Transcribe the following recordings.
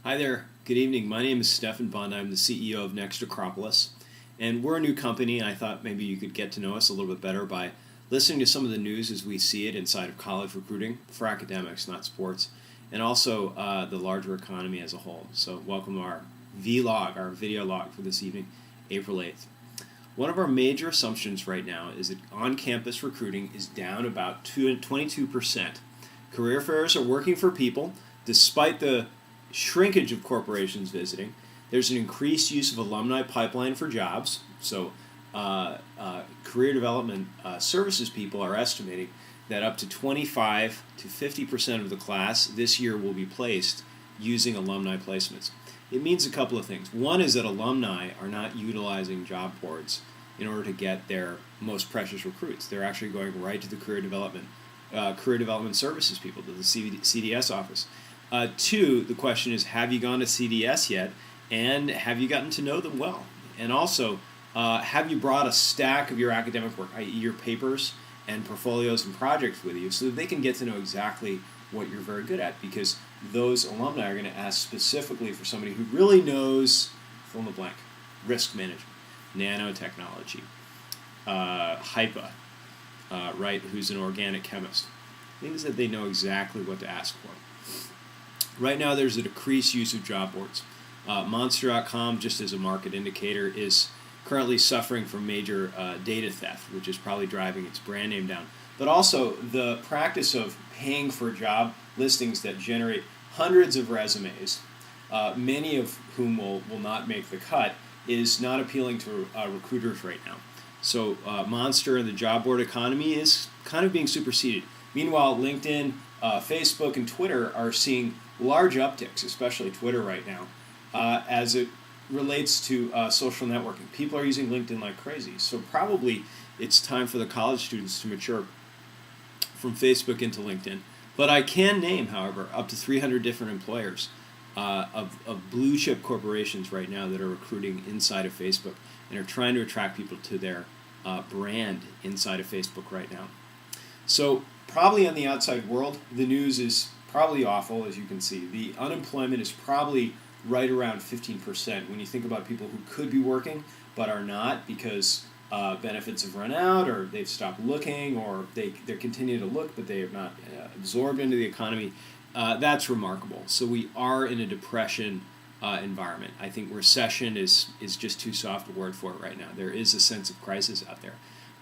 Hi there. Good evening. My name is Stefan Bond. I'm the CEO of Next Acropolis. And we're a new company, and I thought maybe you could get to know us a little bit better by listening to some of the news as we see it inside of college recruiting for academics, not sports, and also the larger economy as a whole. So welcome to our vlog, our video log for this evening, April 8th. One of our major assumptions right now is that on-campus recruiting is down about 22%. Career fairs are working for people despite the shrinkage of corporations visiting. There's an increased use of alumni pipeline for jobs. So career development services people are estimating that up to 25 to 50% of the class this year will be placed using alumni placements. It means a couple of things. One is that alumni are not utilizing job boards in order to get their most precious recruits. They're actually going right to the career development services people, to the CDS office. Two, the question is, have you gone to CDS yet, and have you gotten to know them well? And also, have you brought a stack of your academic work, i.e. your papers and portfolios and projects with you, so that they can get to know exactly what you're very good at, because those alumni are going to ask specifically for somebody who really knows, fill in the blank, risk management, nanotechnology, HIPAA, right, who's an organic chemist. Things that they know exactly what to ask for. Right now, there's a decreased use of job boards. Monster.com, just as a market indicator, is currently suffering from major data theft, which is probably driving its brand name down. But also, the practice of paying for job listings that generate hundreds of resumes, many of whom will not make the cut, is not appealing to recruiters right now. So Monster and the job board economy is kind of being superseded. Meanwhile, LinkedIn, Facebook, and Twitter are seeing large upticks, especially Twitter right now, as it relates to social networking. People are using LinkedIn like crazy. So probably it's time for the college students to mature from Facebook into LinkedIn. But I can name, however, up to 300 different employers of blue chip corporations right now that are recruiting inside of Facebook and are trying to attract people to their brand inside of Facebook right now. So probably on the outside world, the news is probably awful, as you can see. The unemployment is probably right around 15% when you think about people who could be working but are not because benefits have run out, or they've stopped looking, or they're continuing to look but they have not absorbed into the economy. That's remarkable. So we are in a depression environment. I think recession is just too soft a word for it right now. There is a sense of crisis out there.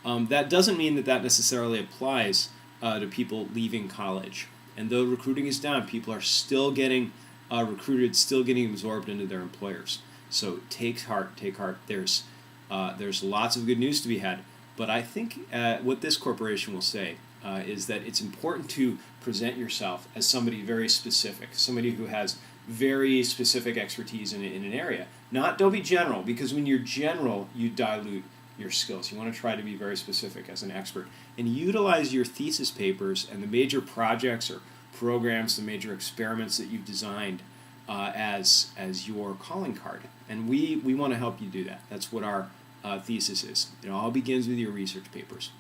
That doesn't mean that necessarily applies to people leaving college. And though recruiting is down, people are still getting recruited, still getting absorbed into their employers. So take heart. There's lots of good news to be had. But I think what this corporation will say is that it's important to present yourself as somebody very specific, somebody who has very specific expertise in an area. Don't be general, because when you're general, you dilute your skills. You want to try to be very specific as an expert and utilize your thesis papers and the major projects or programs, the major experiments that you've designed as your calling card. And we want to help you do that. That's what our thesis is. It all begins with your research papers.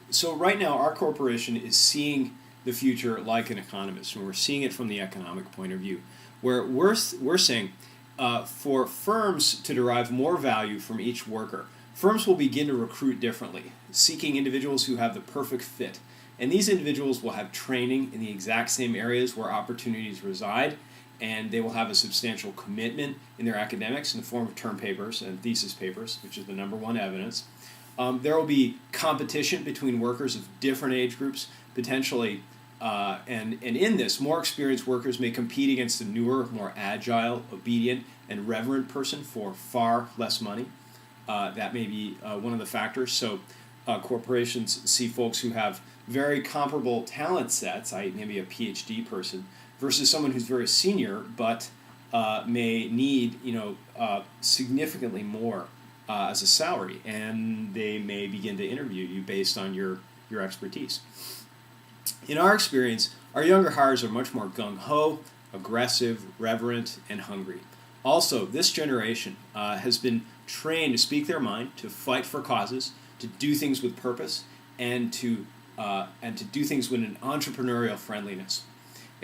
So right now, our corporation is seeing the future like an economist, and we're seeing it from the economic point of view, where we're saying for firms to derive more value from each worker, firms will begin to recruit differently, seeking individuals who have the perfect fit. And these individuals will have training in the exact same areas where opportunities reside, and they will have a substantial commitment in their academics in the form of term papers and thesis papers, which is the number one evidence. There will be competition between workers of different age groups, potentially, and in this, more experienced workers may compete against a newer, more agile, obedient, and reverent person for far less money. That may be one of the factors. So corporations see folks who have very comparable talent sets, i.e. maybe a PhD person, versus someone who's very senior but may need significantly more as a salary, and they may begin to interview you based on your expertise. In our experience, our younger hires are much more gung-ho, aggressive, reverent, and hungry. Also, this generation has been trained to speak their mind, to fight for causes, to do things with purpose, and to do things with an entrepreneurial friendliness.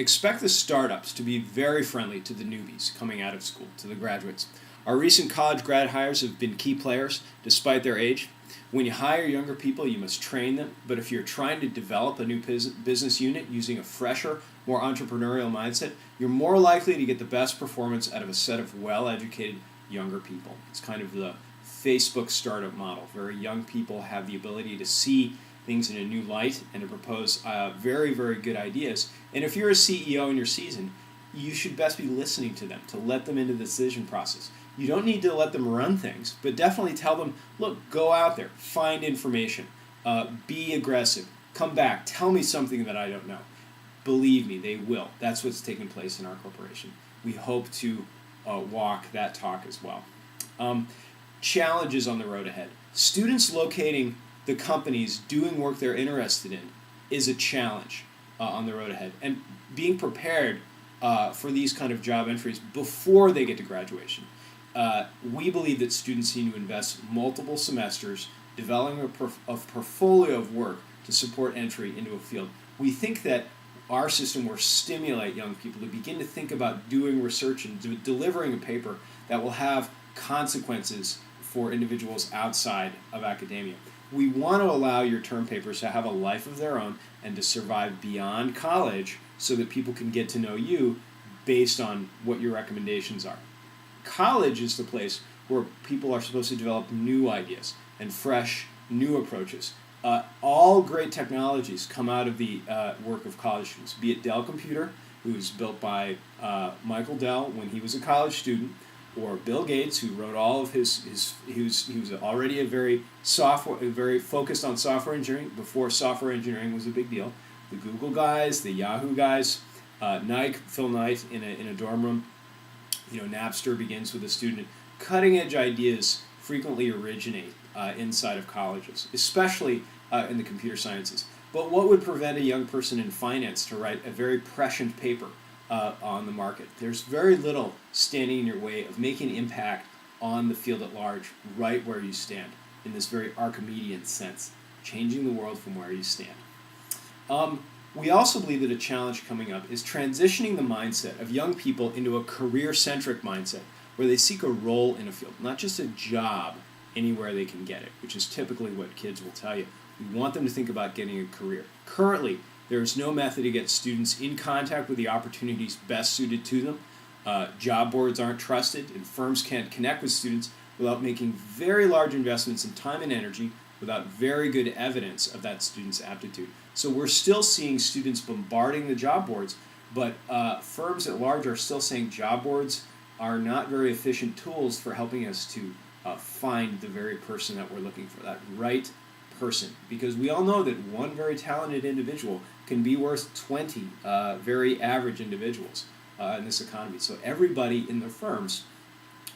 expect the startups to be very friendly to the newbies coming out of school, to the graduates. Our recent college grad hires have been key players despite their age. When you hire younger people, you must train them, but if you're trying to develop a new business unit using a fresher, more entrepreneurial mindset, you're more likely to get the best performance out of a set of well-educated younger people. It's kind of the Facebook startup model. Very young people have the ability to see things in a new light and to propose very, very good ideas. And if you're a CEO in your season, you should best be listening to them, to let them into the decision process. You don't need to let them run things, but definitely tell them, look, go out there, find information, be aggressive, come back, tell me something that I don't know. Believe me, they will. That's what's taking place in our corporation. We hope to walk that talk as well. Challenges on the road ahead. Students locating the companies doing work they're interested in is a challenge on the road ahead. And being prepared for these kind of job entries before they get to graduation. We believe that students need to invest multiple semesters developing a portfolio of work to support entry into a field. We think that our system will stimulate young people to begin to think about doing research and delivering a paper that will have consequences for individuals outside of academia. We want to allow your term papers to have a life of their own and to survive beyond college so that people can get to know you based on what your recommendations are. College is the place where people are supposed to develop new ideas and fresh, new approaches. All great technologies come out of the work of college students, be it Dell Computer, who was built by Michael Dell when he was a college student, or Bill Gates, who wrote all of he was already a very focused on software engineering before software engineering was a big deal. The Google guys, the Yahoo guys, Phil Knight in a dorm room. Napster begins with a student. Cutting edge ideas frequently originate inside of colleges, especially in the computer sciences. But what would prevent a young person in finance to write a very prescient paper on the market? There's very little standing in your way of making an impact on the field at large right where you stand, in this very Archimedean sense, changing the world from where you stand. We also believe that a challenge coming up is transitioning the mindset of young people into a career-centric mindset where they seek a role in a field, not just a job anywhere they can get it, which is typically what kids will tell you. We want them to think about getting a career. Currently, there is no method to get students in contact with the opportunities best suited to them. Job boards aren't trusted, and firms can't connect with students without making very large investments in time and energy without very good evidence of that student's aptitude. So we're still seeing students bombarding the job boards, but firms at large are still saying job boards are not very efficient tools for helping us to find the very person that we're looking for, that right person. Because we all know that one very talented individual can be worth 20 very average individuals in this economy. So everybody in the firms,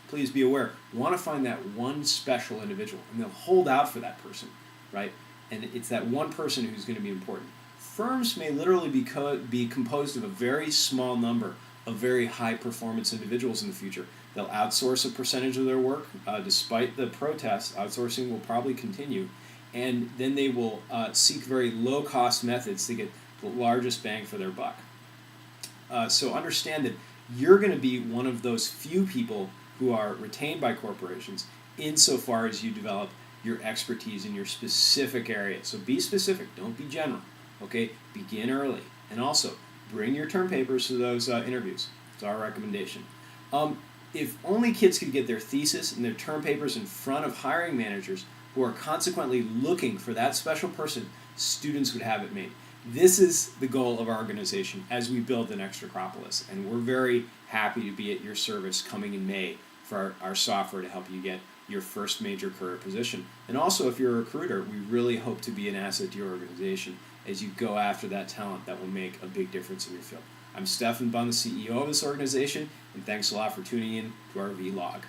please be aware, want to find that one special individual, and they'll hold out for that person, right? And it's that one person who's going to be important. Firms may literally be composed of a very small number of very high-performance individuals in the future. They'll outsource a percentage of their work. Despite the protests, outsourcing will probably continue. And then they will seek very low-cost methods to get the largest bang for their buck. So understand that you're going to be one of those few people who are retained by corporations insofar as you develop your expertise in your specific area. So be specific, don't be general, okay? Begin early. And also, bring your term papers to those interviews. It's our recommendation. If only kids could get their thesis and their term papers in front of hiring managers who are consequently looking for that special person, students would have it made. This is the goal of our organization as we build the Next Acropolis, and we're very happy to be at your service coming in May for our software to help you get your first major career position. And also, if you're a recruiter, we really hope to be an asset to your organization as you go after that talent that will make a big difference in your field. I'm Stefan Bunn, the CEO of this organization, and thanks a lot for tuning in to our vlog.